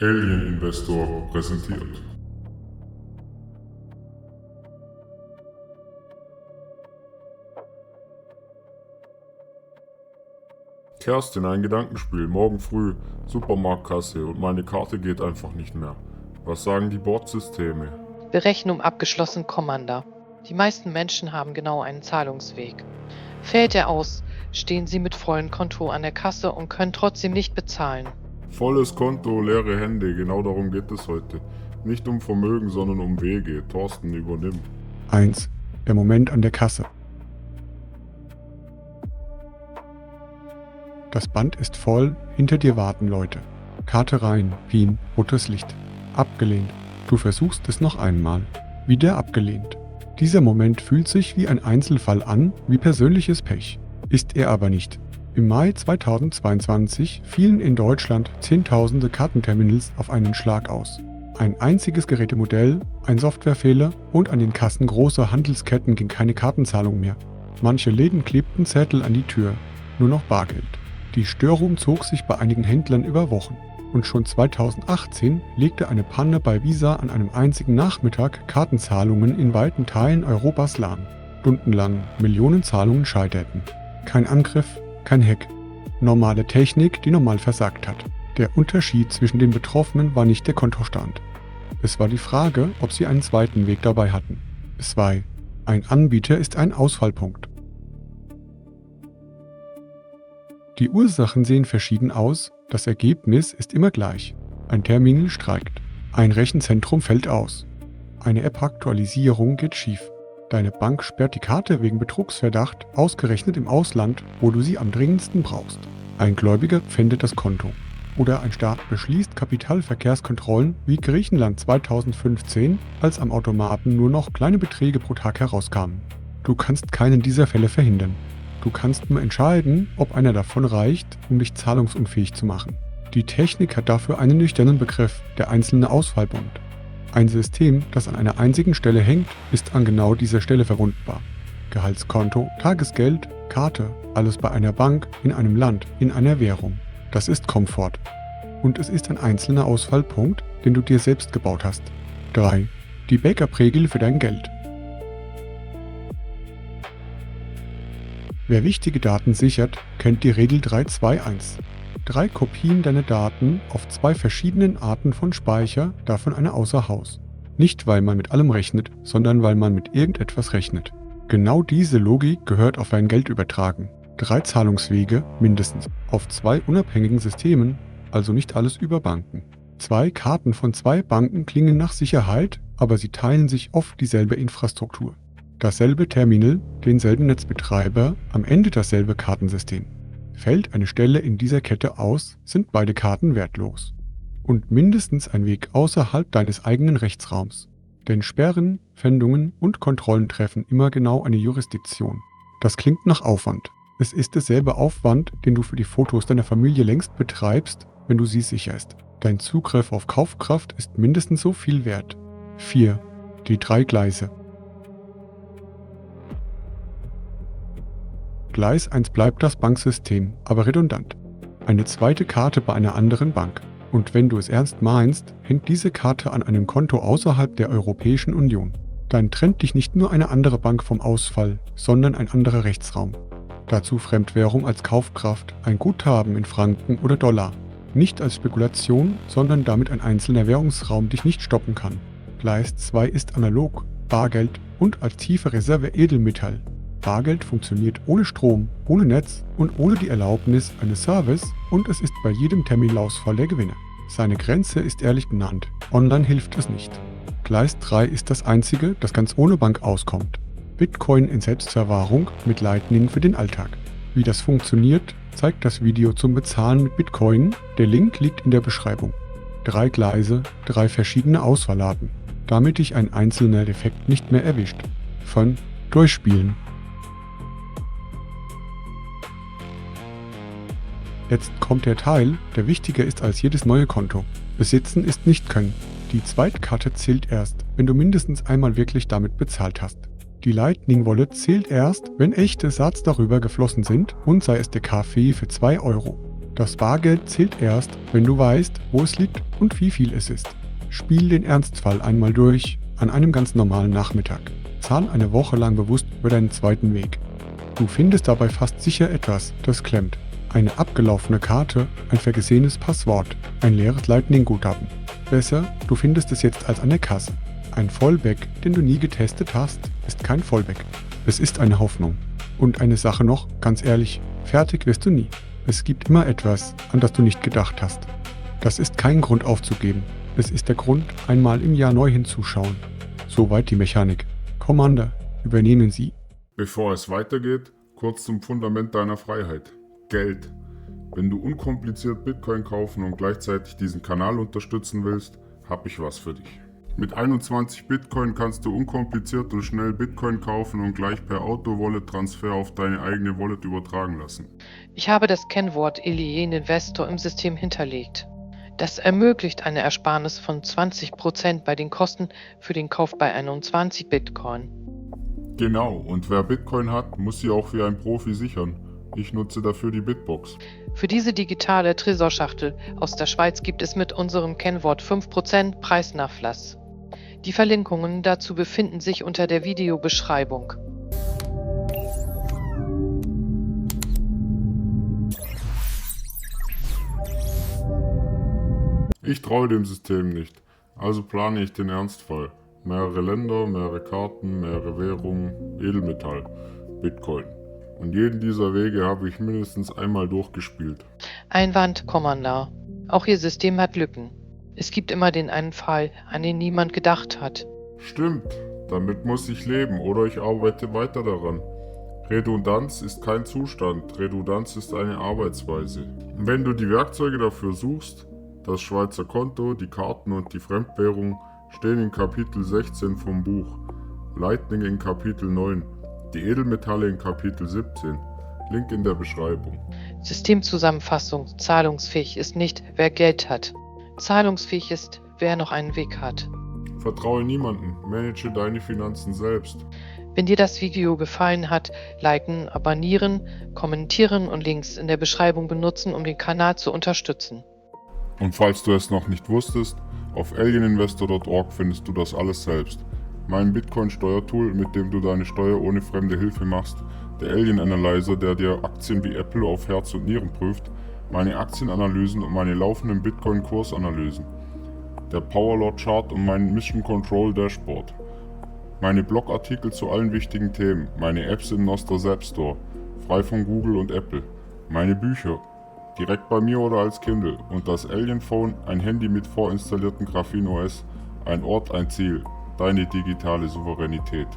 Alien Investor präsentiert. Kerstin, ein Gedankenspiel, morgen früh, Supermarktkasse und meine Karte geht einfach nicht mehr. Was sagen die Bordsysteme? Berechnung abgeschlossen, Commander. Die meisten Menschen haben genau einen Zahlungsweg. Fällt er aus, stehen sie mit vollem Konto an der Kasse und können trotzdem nicht bezahlen. Volles Konto, leere Hände, genau darum geht es heute. Nicht um Vermögen, sondern um Wege. Thorsten, übernimm. 1. Der Moment an der Kasse. Das Band ist voll, hinter dir warten Leute. Karte rein, PIN, rotes Licht. Abgelehnt. Du versuchst es noch einmal. Wieder abgelehnt. Dieser Moment fühlt sich wie ein Einzelfall an, wie persönliches Pech. Ist er aber nicht. Im Mai 2022 fielen in Deutschland Zehntausende Kartenterminals auf einen Schlag aus. Ein einziges Gerätemodell, ein Softwarefehler und an den Kassen großer Handelsketten ging keine Kartenzahlung mehr. Manche Läden klebten Zettel an die Tür. Nur noch Bargeld. Die Störung zog sich bei einigen Händlern über Wochen. Und schon 2018 legte eine Panne bei Visa an einem einzigen Nachmittag Kartenzahlungen in weiten Teilen Europas lahm. Stundenlang Millionenzahlungen scheiterten. Kein Angriff, kein Hack. Normale Technik, die normal versagt hat. Der Unterschied zwischen den Betroffenen war nicht der Kontostand. Es war die Frage, ob sie einen zweiten Weg dabei hatten. 2. Ein Anbieter ist ein Ausfallpunkt. Die Ursachen sehen verschieden aus, das Ergebnis ist immer gleich. Ein Terminal streikt. Ein Rechenzentrum fällt aus. Eine App-Aktualisierung geht schief. Deine Bank sperrt die Karte wegen Betrugsverdacht, ausgerechnet im Ausland, wo du sie am dringendsten brauchst. Ein Gläubiger pfändet das Konto. Oder ein Staat beschließt Kapitalverkehrskontrollen wie Griechenland 2015, als am Automaten nur noch kleine Beträge pro Tag herauskamen. Du kannst keinen dieser Fälle verhindern. Du kannst nur entscheiden, ob einer davon reicht, um dich zahlungsunfähig zu machen. Die Technik hat dafür einen nüchternen Begriff, der einzelne Ausfallpunkt. Ein System, das an einer einzigen Stelle hängt, ist an genau dieser Stelle verwundbar. Gehaltskonto, Tagesgeld, Karte, alles bei einer Bank, in einem Land, in einer Währung. Das ist Komfort. Und es ist ein einzelner Ausfallpunkt, den du dir selbst gebaut hast. 3. Die Backup-Regel für dein Geld. Wer wichtige Daten sichert, kennt die Regel 321. 3 Kopien deiner Daten auf 2 verschiedenen Arten von Speicher, davon eine außer Haus. Nicht, weil man mit allem rechnet, sondern weil man mit irgendetwas rechnet. Genau diese Logik gehört auf dein Geld übertragen. 3 Zahlungswege, mindestens, auf 2 unabhängigen Systemen, also nicht alles über Banken. 2 Karten von 2 Banken klingen nach Sicherheit, aber sie teilen sich oft dieselbe Infrastruktur. Dasselbe Terminal, denselben Netzbetreiber, am Ende dasselbe Kartensystem. Fällt eine Stelle in dieser Kette aus, sind beide Karten wertlos. Und mindestens ein Weg außerhalb deines eigenen Rechtsraums. Denn Sperren, Pfändungen und Kontrollen treffen immer genau eine Jurisdiktion. Das klingt nach Aufwand. Es ist derselbe Aufwand, den du für die Fotos deiner Familie längst betreibst, wenn du sie sicherst. Dein Zugriff auf Kaufkraft ist mindestens so viel wert. 4. Die 3 Gleise. Gleis 1 bleibt das Banksystem, aber redundant. Eine zweite Karte bei einer anderen Bank. Und wenn du es ernst meinst, hängt diese Karte an einem Konto außerhalb der Europäischen Union. Dann trennt dich nicht nur eine andere Bank vom Ausfall, sondern ein anderer Rechtsraum. Dazu Fremdwährung als Kaufkraft, ein Guthaben in Franken oder Dollar. Nicht als Spekulation, sondern damit ein einzelner Währungsraum dich nicht stoppen kann. Gleis 2 ist analog, Bargeld und als tiefe Reserve Edelmetall. Bargeld funktioniert ohne Strom, ohne Netz und ohne die Erlaubnis eines Service und es ist bei jedem Terminalausfall der Gewinner. Seine Grenze ist ehrlich benannt. Online hilft es nicht. Gleis 3 ist das einzige, das ganz ohne Bank auskommt. Bitcoin in Selbstverwahrung mit Lightning für den Alltag. Wie das funktioniert, zeigt das Video zum Bezahlen mit Bitcoin. Der Link liegt in der Beschreibung. 3 Gleise, 3 verschiedene Ausfallarten. Damit dich ein einzelner Defekt nicht mehr erwischt. Von Durchspielen. Jetzt kommt der Teil, der wichtiger ist als jedes neue Konto. Besitzen ist nicht Können. Die Zweitkarte zählt erst, wenn du mindestens einmal wirklich damit bezahlt hast. Die Lightning Wallet zählt erst, wenn echte Sats darüber geflossen sind und sei es der Kaffee für 2 Euro. Das Bargeld zählt erst, wenn du weißt, wo es liegt und wie viel es ist. Spiel den Ernstfall einmal durch, an einem ganz normalen Nachmittag. Zahl eine Woche lang bewusst über deinen zweiten Weg. Du findest dabei fast sicher etwas, das klemmt. Eine abgelaufene Karte, ein vergesehenes Passwort, ein leeres Lightning-Guthaben. Besser, du findest es jetzt als an der Kasse. Ein Fallback, den du nie getestet hast, ist kein Fallback. Es ist eine Hoffnung. Und eine Sache noch, ganz ehrlich, fertig wirst du nie. Es gibt immer etwas, an das du nicht gedacht hast. Das ist kein Grund aufzugeben. Es ist der Grund, einmal im Jahr neu hinzuschauen. Soweit die Mechanik. Commander, übernehmen Sie. Bevor es weitergeht, kurz zum Fundament deiner Freiheit. Geld. Wenn du unkompliziert Bitcoin kaufen und gleichzeitig diesen Kanal unterstützen willst, habe ich was für dich. Mit 21 Bitcoin kannst du unkompliziert und schnell Bitcoin kaufen und gleich per Auto-Wallet-Transfer auf deine eigene Wallet übertragen lassen. Ich habe das Kennwort Alien Investor im System hinterlegt. Das ermöglicht eine Ersparnis von 20% bei den Kosten für den Kauf bei 21 Bitcoin. Genau, und wer Bitcoin hat, muss sie auch wie ein Profi sichern. Ich nutze dafür die Bitbox. Für diese digitale Tresorschachtel aus der Schweiz gibt es mit unserem Kennwort 5% Preisnachlass. Die Verlinkungen dazu befinden sich unter der Videobeschreibung. Ich traue dem System nicht, also plane ich den Ernstfall. Mehrere Länder, mehrere Karten, mehrere Währungen, Edelmetall, Bitcoin. Und jeden dieser Wege habe ich mindestens einmal durchgespielt. Einwand, Commander. Auch Ihr System hat Lücken. Es gibt immer den einen Fall, an den niemand gedacht hat. Stimmt, damit muss ich leben oder ich arbeite weiter daran. Redundanz ist kein Zustand, Redundanz ist eine Arbeitsweise. Wenn du die Werkzeuge dafür suchst, das Schweizer Konto, die Karten und die Fremdwährung stehen in Kapitel 16 vom Buch, Lightning in Kapitel 9, die Edelmetalle in Kapitel 17, Link in der Beschreibung. Systemzusammenfassung: Zahlungsfähig ist nicht, wer Geld hat. Zahlungsfähig ist, wer noch einen Weg hat. Vertraue niemanden, manage deine Finanzen selbst. Wenn dir das Video gefallen hat, liken, abonnieren, kommentieren und Links in der Beschreibung benutzen, um den Kanal zu unterstützen. Und falls du es noch nicht wusstest, auf alieninvestor.org findest du das alles selbst. Mein Bitcoin-Steuertool, mit dem du deine Steuer ohne fremde Hilfe machst, der Alien Analyzer, der dir Aktien wie Apple auf Herz und Nieren prüft, meine Aktienanalysen und meine laufenden Bitcoin-Kursanalysen, der Powerlord-Chart und mein Mission Control Dashboard, meine Blogartikel zu allen wichtigen Themen, meine Apps im Nostr App Store, frei von Google und Apple, meine Bücher, direkt bei mir oder als Kindle und das Alien Phone, ein Handy mit vorinstallierten Graphene OS, ein Ort, ein Ziel, deine digitale Souveränität.